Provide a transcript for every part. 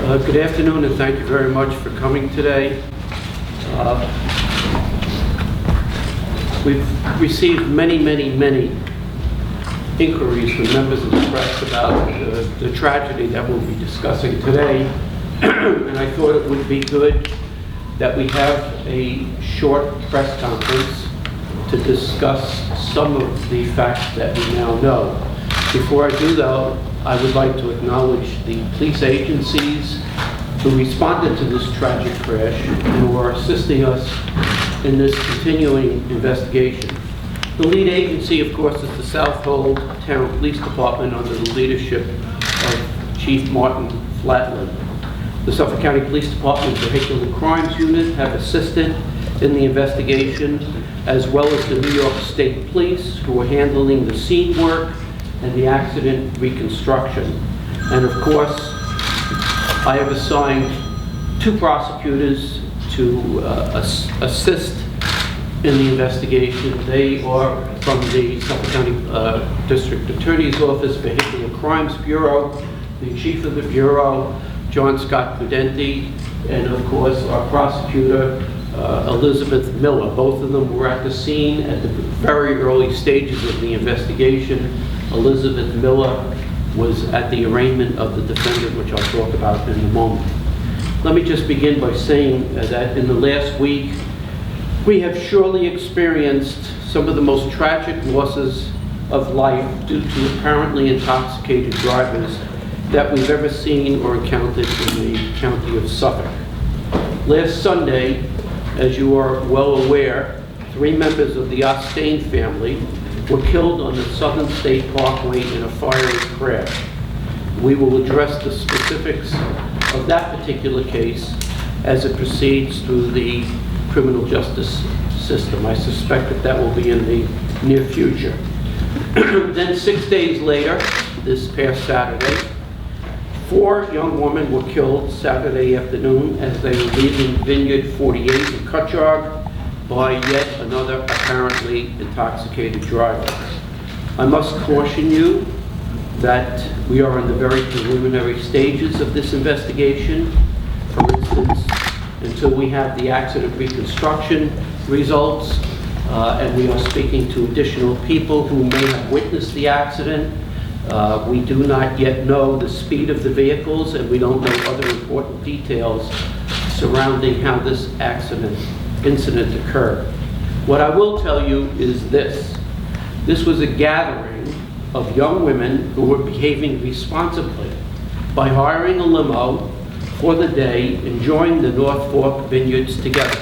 Good afternoon, and thank you very much for coming today. We've received many inquiries from members of the press about the tragedy that we'll be discussing today. And I thought it would be good that we have a short press conference to discuss some of the facts that we now know. Before I do, though, I would like to acknowledge the police agencies who responded to this tragic crash and who are assisting us in this continuing investigation. The lead agency, of course, is the Southold Town Police Department under the leadership of Chief Martin Flatland. The Suffolk County Police Department's Vehicular Crimes Unit have assisted in the investigation, as well as the New York State Police, who are handling the scene work and the accident reconstruction. And of course, I have assigned 2 prosecutors to assist in the investigation. They are from the Suffolk County District Attorney's Office, Vehicular Crimes Bureau, the Chief of the Bureau, John Scott Prudenti, and of course our prosecutor, Elizabeth Miller. Both of them were at the scene at the very early stages of the investigation. Elizabeth Miller was at the arraignment of the defendant, which I'll talk about in a moment. Let me just begin by saying that in the last week, we have surely experienced some of the most tragic losses of life due to apparently intoxicated drivers that we've ever seen or encountered in the county of Suffolk. Last Sunday, as you are well aware, 3 members of the Ostain family were killed on the Southern State Parkway in a fiery crash. We will address the specifics of that particular case as it proceeds through the criminal justice system. I suspect that will be in the near future. Then 6 days later, this past Saturday, 4 young women were killed Saturday afternoon as they were leaving Vineyard 48 in Cutchogue by yet another apparently intoxicated driver. I must caution you that we are in the very preliminary stages of this investigation. For instance, until we have the accident reconstruction results, and we are speaking to additional people who may have witnessed the accident. We do not yet know the speed of the vehicles, and we don't know other important details surrounding how this incident occurred. What I will tell you is this. This was a gathering of young women who were behaving responsibly by hiring a limo for the day, enjoying the North Fork vineyards together.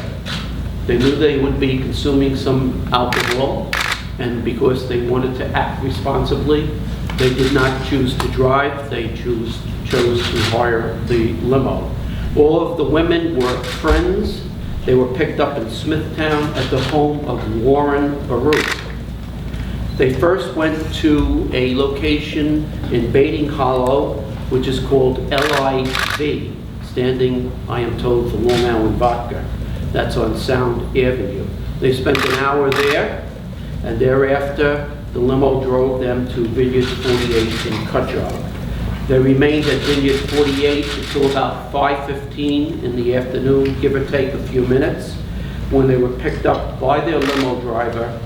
They knew they would be consuming some alcohol, and because they wanted to act responsibly, they did not choose to drive, they chose to hire the limo. All of the women were friends. They were picked up in Smithtown at the home of Warren Baruch. They first went to a location in Baiting Hollow, which is called LIV, standing, I am told, for Long Island Vodka. That's on Sound Avenue. They spent an hour there, and thereafter, the limo drove them to Vineyard 48 in Cutchogue. They remained at Vineyard 48 until about 5:15 in the afternoon, give or take a few minutes, when they were picked up by their limo driver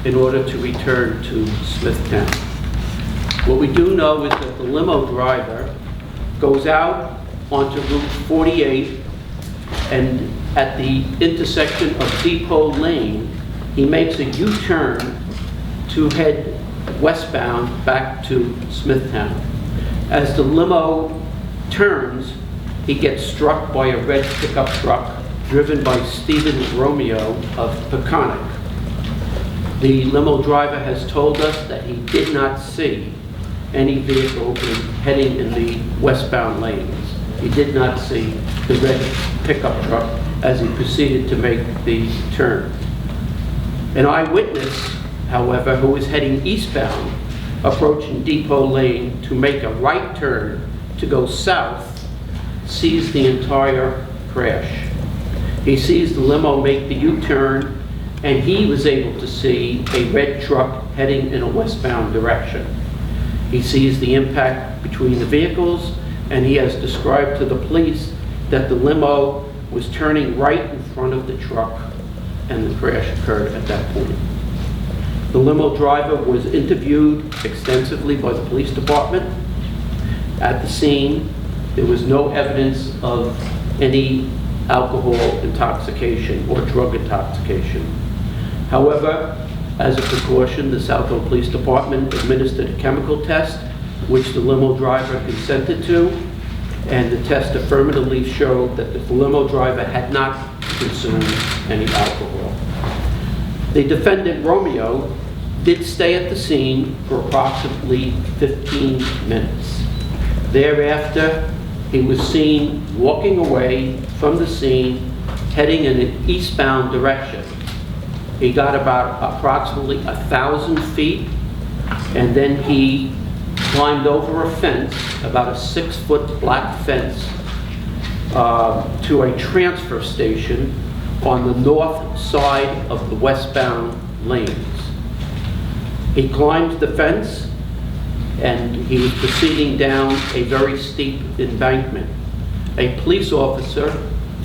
in order to return to Smithtown. What we do know is that the limo driver goes out onto Route 48, and at the intersection of Depot Lane, he makes a U-turn to head westbound back to Smithtown. As the limo turns, he gets struck by a red pickup truck driven by Stephen Romeo of Peconic. The limo driver has told us that he did not see any vehicle heading in the westbound lanes. He did not see the red pickup truck as he proceeded to make the turn. An eyewitness, however, who was heading eastbound, approaching Depot Lane to make a right turn to go south, sees the entire crash. He sees the limo make the U-turn, and he was able to see a red truck heading in a westbound direction. He sees the impact between the vehicles, and he has described to the police that the limo was turning right in front of the truck and the crash occurred at that point. The limo driver was interviewed extensively by the police department. At the scene, there was no evidence of any alcohol intoxication or drug intoxication. However, as a precaution, the Southall Police Department administered a chemical test, which the limo driver consented to, and the test affirmatively showed that the limo driver had not consumed any alcohol. The defendant, Romeo, did stay at the scene for approximately 15 minutes. Thereafter, he was seen walking away from the scene, heading in an eastbound direction. He got about approximately 1,000 feet, and then he climbed over a fence, about a 6-foot black fence, to a transfer station on the north side of the westbound lanes. He climbed the fence, and he was proceeding down a very steep embankment. A police officer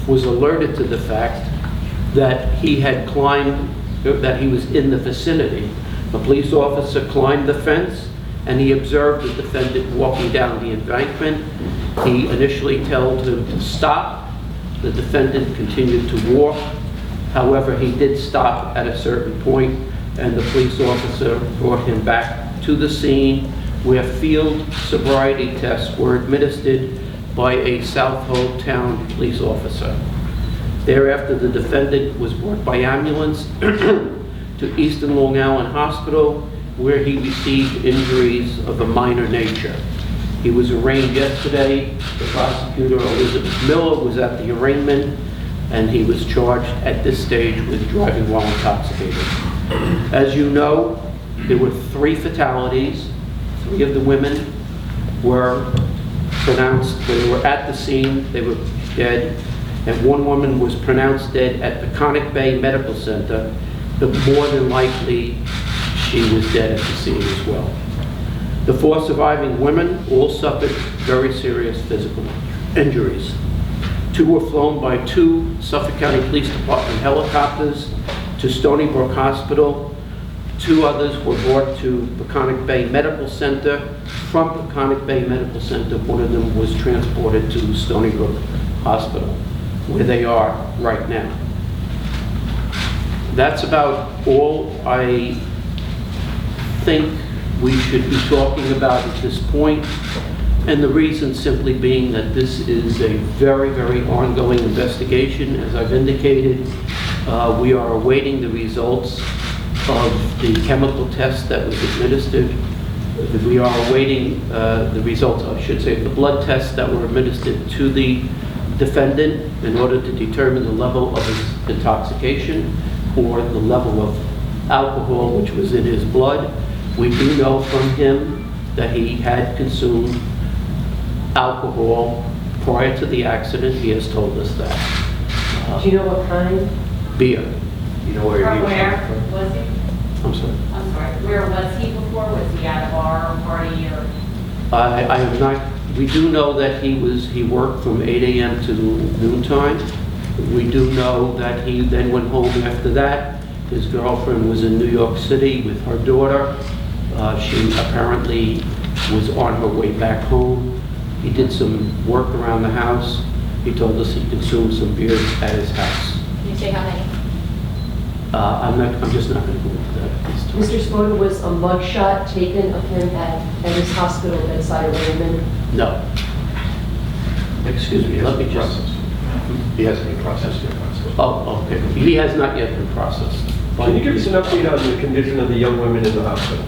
was alerted to the fact that he had climbed, that he was in the vicinity. The police officer climbed the fence, and he observed the defendant walking down the embankment. He initially told him to stop. The defendant continued to walk. However, he did stop at a certain point, and the police officer brought him back to the scene, where field sobriety tests were administered by a Southall Town police officer. Thereafter, the defendant was brought by ambulance to Eastern Long Island Hospital, where he received injuries of a minor nature. He was arraigned yesterday. The prosecutor, Elizabeth Miller, was at the arraignment, and he was charged at this stage with driving while intoxicated. As you know, there were 3 fatalities. 3 of the women were pronounced, they were at the scene, they were dead, and 1 woman was pronounced dead at the Cutchogue Bay Medical Center, but more than likely she was dead at the scene as well. The 4 surviving women all suffered very serious physical injuries. 2 were flown by 2 Suffolk County Police Department helicopters to Stony Brook Hospital. 2 others were brought to Cutchogue Bay Medical Center. From Cutchogue Bay Medical Center, 1 of them was transported to Stony Brook Hospital, where they are right now. That's about all I think we should be talking about at this point, and the reason simply being that this is a very, very ongoing investigation. As I've indicated, we are awaiting the results of the chemical test that was administered. We are awaiting the results, I should say, the blood tests that were administered to the defendant in order to determine the level of his intoxication or the level of alcohol which was in his blood. We do know from him that he had consumed alcohol prior to the accident. He has told us that. Do you know what kind? Beer. You know where he was from? Was he? I'm sorry. I'm sorry. Where was he before? Was he at a bar or party or? I have not. We do know that he worked from 8 a.m. to noontime. We do know that he then went home after that. His girlfriend was in New York City with her daughter. She apparently was on her way back home. He did some work around the house. He told us he consumed some beer at his house. Can you say how many? I'm just not going to go into that. Mr. Spota, was a mugshot taken of him at his hospital bedside arraignment? No. Excuse me, let me just... He hasn't been processed yet. Oh, okay. He has not yet been processed. Can you give us an update on the condition of the young women in the hospital?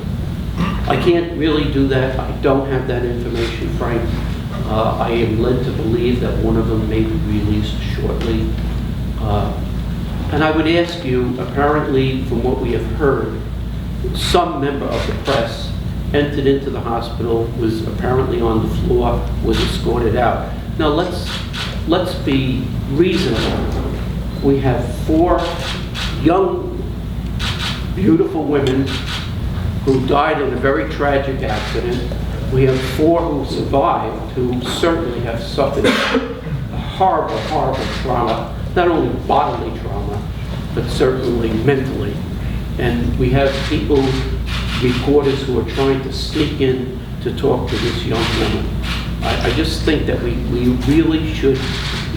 I can't really do that. I don't have that information, Frank. I am led to believe that one of them may be released shortly. And I would ask you, apparently, from what we have heard, some member of the press entered into the hospital, was apparently on the floor, was escorted out. Now let's be reasonable. We have 4 young, beautiful women who died in a very tragic accident. We have 4 who survived, who certainly have suffered horrible, horrible trauma, not only bodily trauma, but certainly mentally. And we have people, reporters, who are trying to sneak in to talk to this young woman. I just think that we really should,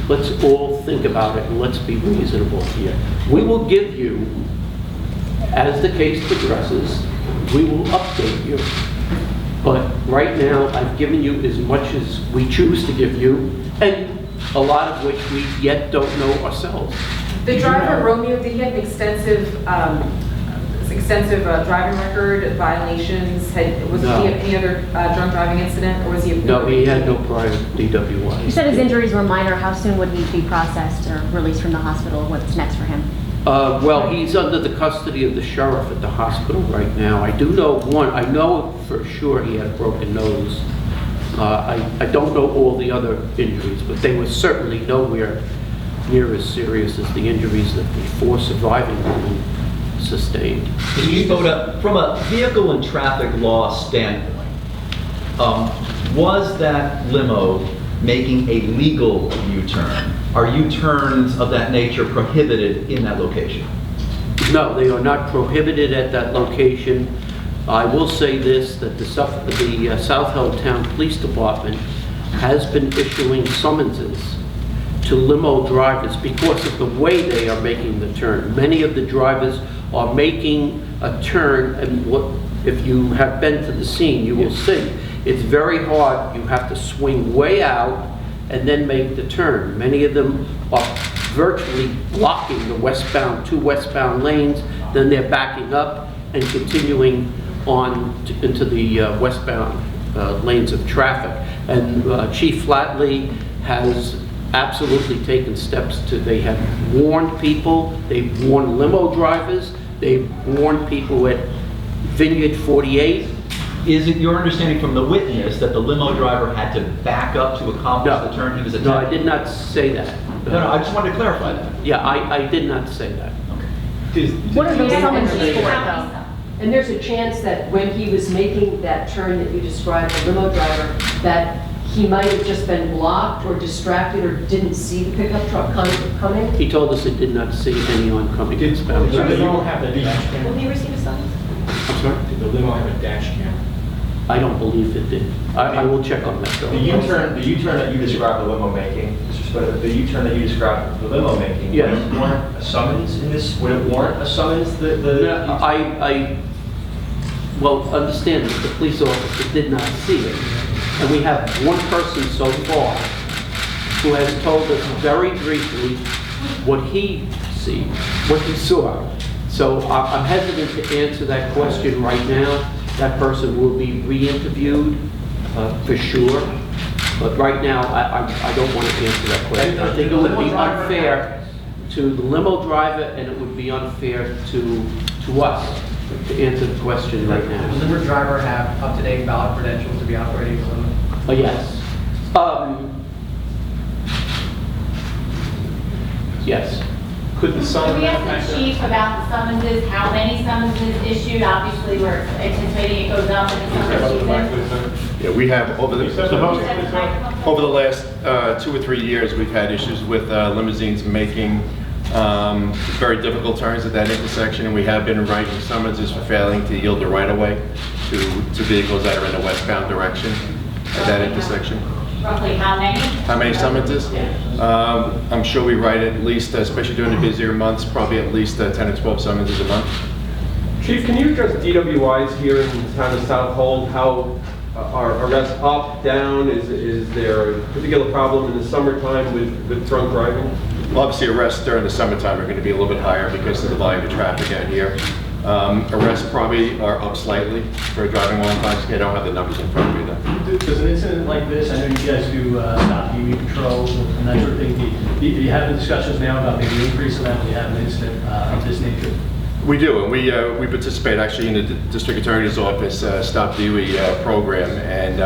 let's all think about it and let's be reasonable here. We will give you, as the case progresses, we will update you. But right now, I've given you as much as we choose to give you, and a lot of which we yet don't know ourselves. The driver, Romeo, did he have extensive driving record, violations? Was No. he any other drunk driving incident, or was he? No, he had no prior DWI. You said his injuries were minor. How soon would he be processed or released from the hospital? What's next for him? Well, he's under the custody of the sheriff at the hospital right now. I do know one, I know for sure he had a broken nose. I don't know all the other injuries, but they were certainly nowhere near as serious as the injuries that the 4 surviving women sustained. Spota, from a vehicle and traffic law standpoint, was that limo making a legal U-turn? Are U-turns of that nature prohibited in that location? No, they are not prohibited at that location. I will say this, that the South Hill Town Police Department has been issuing summonses to limo drivers because of the way they are making the turn. Many of the drivers are making a turn, and if you have been to the scene, you will see. It's very hard. You have to swing way out and then make the turn. Many of them are virtually blocking the two westbound lanes, then they're backing up and continuing on into the westbound lanes of traffic. And Chief Flatley has absolutely taken steps they have warned people, they've warned limo drivers, they've warned people at Vineyard 48. Is it your understanding from the witness that the limo driver had to back up to accomplish the turn he was attempting? No, I did not say that. No, I just wanted to clarify that. Yeah, I did not say that. What are those Yeah, summonses and- for, though? And there's a chance that when he was making that turn that you described, the limo driver, that he might have just been blocked or distracted or didn't see the pickup truck coming. He told us he did not see any oncoming Did the inbound. limo have a dash Will cam? he receive a summons? I'm sorry? Did the limo have a dash cam? I don't believe it did. I will check on that, though. The U-turn that you described the limo making, Mr. Spota, the U-turn that you described the limo making, Yes. would it warrant a summons in this? Would it warrant a summons? Well, understand that the police officer did not see it. And we have one person so far who has told us very briefly what he saw. So I'm hesitant to answer that question right now. That person will be re-interviewed for sure. But right now, I don't want to answer that question. I think it would be unfair to the limo driver, and it would be unfair to us to answer the question right now. Does the limo driver have up-to-date valid credentials to be operating a limo? Yes. Yes. Could the Can son we ask the chief about the summonses, how many summonses issued? Obviously, we're anticipating it goes up in the summer season. Yeah, we have over the Is that the microphone? over the last 2 or 3 years, we've had issues with limousines making very difficult turns at that intersection, and we have been writing summonses for failing to yield the right-of-way to vehicles that are in the westbound direction at that intersection. Roughly how many? How many summonses? I'm sure we write at least, especially during the busier months, probably at least 10 or 12 summonses a month. Chief, can you address DWIs here in the town of South Hold? How are arrests up, down? Is there a particular problem in the summertime with drunk driving? Well, obviously arrests during the summertime are going to be a little bit higher because of the volume of traffic out here. Arrests probably are up slightly for driving while intoxicated. I don't have the numbers in front of me though. Does an incident like this, I know you guys do stop DV patrols and that sort of thing, do you have the discussions now about maybe increasing that when you have an incident of this nature? We do, and we participate actually in the district attorney's office stop DWI program, and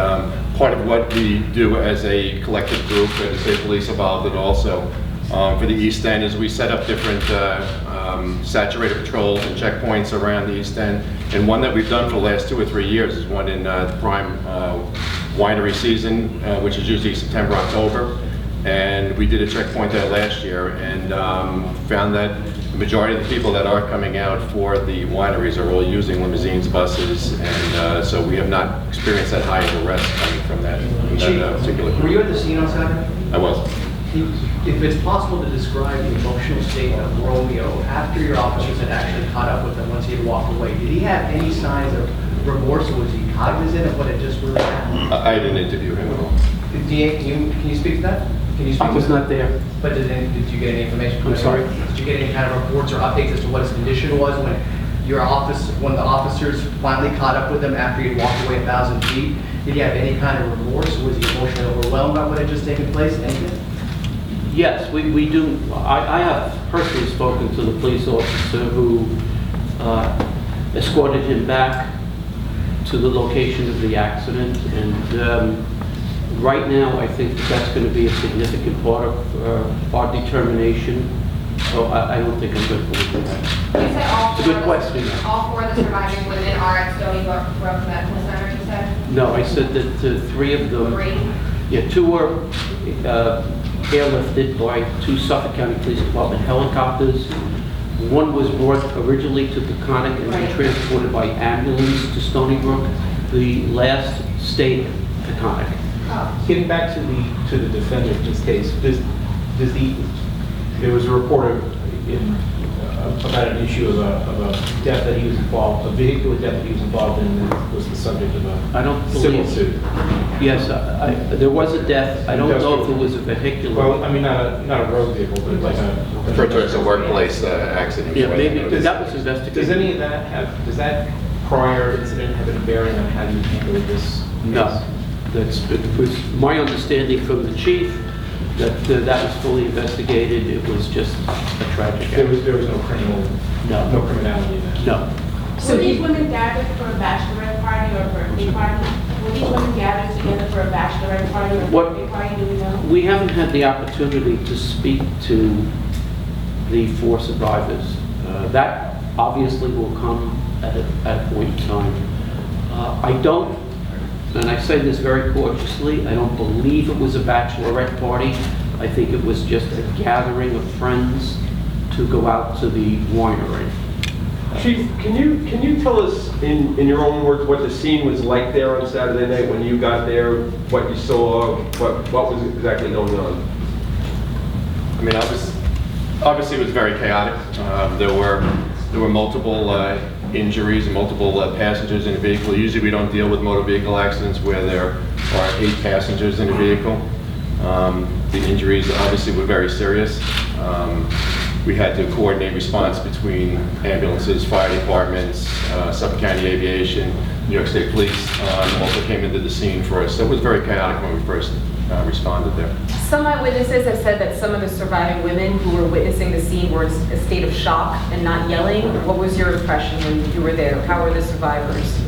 part of what we do as a collective group, and the state police involved in also, For the East End is we set up different saturated patrols and checkpoints around the East End. And one that we've done for the last 2 or 3 years is one in prime winery season, which is usually September, October. And we did a checkpoint there last year and found that the majority of the people that are coming out for the wineries are all using limousines, buses, and so we have not experienced that high of arrest coming from that particular group. Were you at the scene on Saturday? I was. If it's possible to describe the emotional state of Romeo after your officers had actually caught up with him once he had walked away, did he have any signs of remorse, or was he cognizant of what had just really happened? I didn't interview him at all. Can you speak to that? Can you speak I was to that? not there. But did you get any information from I'm sorry? Did you get any kind of reports or updates as to what his condition was when when the officers finally caught up with him after he had walked away 1,000 feet? Did he have any kind of remorse? Was he emotionally overwhelmed by what had just taken place? Anything? Yes, we do. I have personally spoken to the police officer who escorted him back to the location of the accident, and right now I think that's going to be a significant part of our determination. So I don't think I'm going to believe that. You said all It's a good question. All 4 of the surviving women are at Stony Brook Medical Center, you said? No, I said that 3 of them. 3? Yeah, 2 were airlifted by 2 Suffolk County Police Department helicopters. 1 was brought originally to Cutchogue and then transported by ambulance to Stony Brook. The last stayed at Cutchogue. Getting back to the defendant in this case, there was a report about an issue of a death that he was involved, a vehicular death that he was involved in that was the subject of a civil suit. Yes, there was a death. I don't know if it was a vehicular. Well, I mean, not a road vehicle, but like a... Referred to as a workplace accident. Yeah, maybe, that was investigated. Does any of that does that prior incident have any bearing on how you handled this case? No. It was my understanding from the chief that that was fully investigated. It was just a tragic accident. There was no criminality in that? No. So these women gathered for a bachelorette party or a birthday party? Were these women gathered together for a bachelorette party or a birthday party, do we know? We haven't had the opportunity to speak to the 4 survivors. That obviously will come at a point in time. I don't, and I say this very cautiously, I don't believe it was a bachelorette party. I think it was just a gathering of friends to go out to the winery. Chief, can you tell us in your own words what the scene was like there on Saturday night when you got there, what you saw, what was exactly going on? I mean, obviously it was very chaotic. There were multiple injuries and multiple passengers in a vehicle. Usually we don't deal with motor vehicle accidents where there are 8 passengers in a vehicle. The injuries obviously were very serious. We had to coordinate response between ambulances, fire departments, Suffolk County Aviation, New York State Police also came into the scene for us. So it was very chaotic when we first responded there. Some eyewitnesses have said that some of the surviving women who were witnessing the scene were in a state of shock and not yelling. What was your impression when you were there? How were the survivors?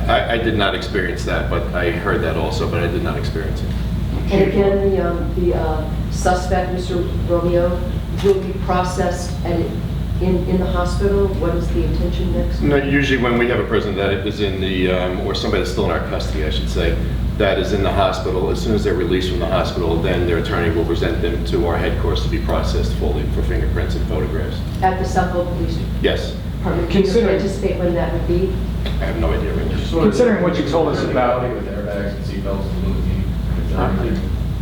I did not experience that, but I heard that also, but I did not experience it. And again, the suspect, Mr. Romeo, will be processed in the hospital. What is the intention next? No, usually when we have a person that is in the, or somebody that's still in our custody, I should say, that is in the hospital, as soon as they're released from the hospital, then their attorney will present them to our headquarters to be processed fully for fingerprints and photographs. At the Suffolk Police Yes. Department. Can you anticipate when that would be? I have no idea. Considering what you told us about with airbags and seatbelts and limousine,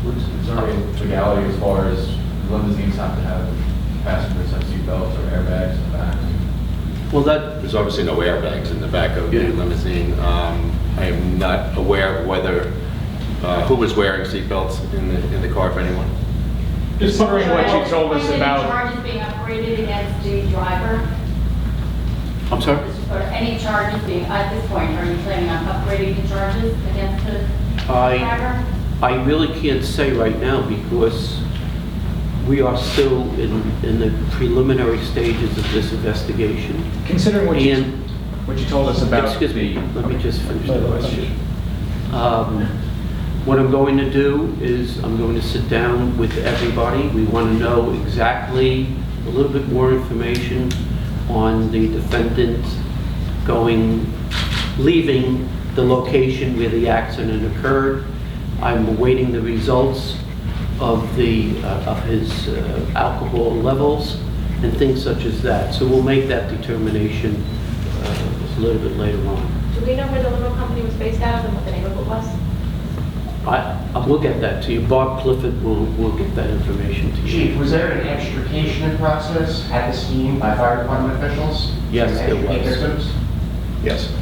is there any legality as far as limousines have to have passengers have seatbelts or airbags in the back? Well, there's obviously no airbags in the back of the limousine. I am not aware of whether who was wearing seatbelts in the car, if anyone. Just wondering what you told us about. Any charges being upgraded against the driver? I'm sorry? Or any charges being, at this point, are you planning on upgrading the charges against the driver? I really can't say right now because we are still in the preliminary stages of this investigation. Considering what you told us about... Excuse me, let me just finish the question. What I'm going to do is I'm going to sit down with everybody. We want to know exactly a little bit more information on the defendant leaving the location where the accident occurred. I'm awaiting the results of his alcohol levels and things such as that. So we'll make that determination a little bit later on. Do we know where the limo company was based out of and what the neighborhood was? I will get that to you. Bob Clifford will get that information to you. Chief, was there an extrication process at the scene by fire department officials? Yes, to there extricate was. victims? Yes.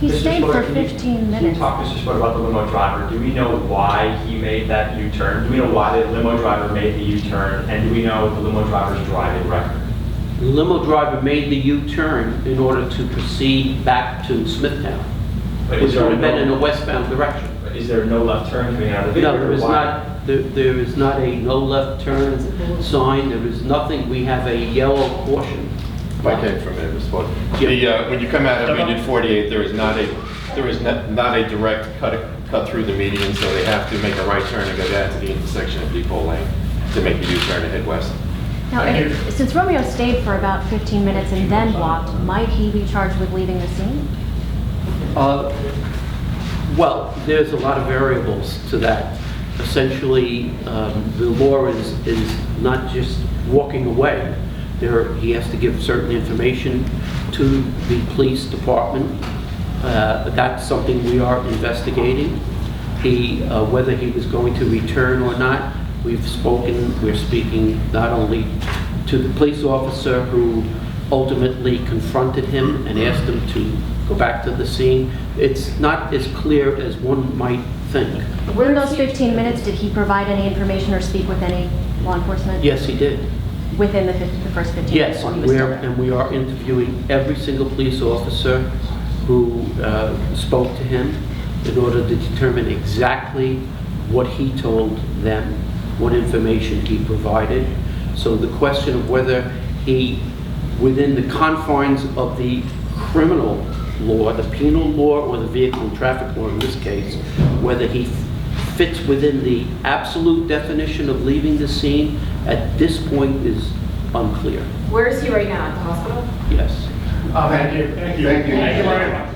He Mr. stayed Spota, for can 15 Can minutes. you talk, Mr. Spota, about the limo driver? Do we know why he made that U-turn? Do we know why the limo driver made the U-turn? And do we know the limo driver's driving record? The limo driver made the U-turn in order to proceed back to Smithtown, But which is there would have been in no, a westbound direction. is there no left turn coming out of the No, video? there is Why? not. There is not a no left turn sign. There is nothing. We have a yellow caution. If I can for a minute, Mr. Spota. When you come out of Union 48, there is not a direct cut through the median, so they have to make a right turn and go down to the intersection of Depot Lane to make the U-turn and head west. Now, since Romeo stayed for about 15 minutes and then walked, might he be charged with leaving the scene? Well, there's a lot of variables to that. Essentially, the law is not just walking away. He has to give certain information to the police department. That's something we are investigating. Whether he was going to return or not, we're speaking not only to the police officer who ultimately confronted him and asked him to go back to the scene. It's not as clear as one might think. Within those 15 minutes, did he provide any information or speak with any law enforcement? Yes, he did. Within the first 15 minutes? Yes, while he was still there? and we are interviewing every single police officer who spoke to him in order to determine exactly what he told them, what information he provided. So the question of whether he, within the confines of the criminal law, the penal law, or the vehicle and traffic law in this case, whether he fits within the absolute definition of leaving the scene, at this point is unclear. Where is he right now? At the hospital? Yes. Thank you. Thank you. Thank you very much.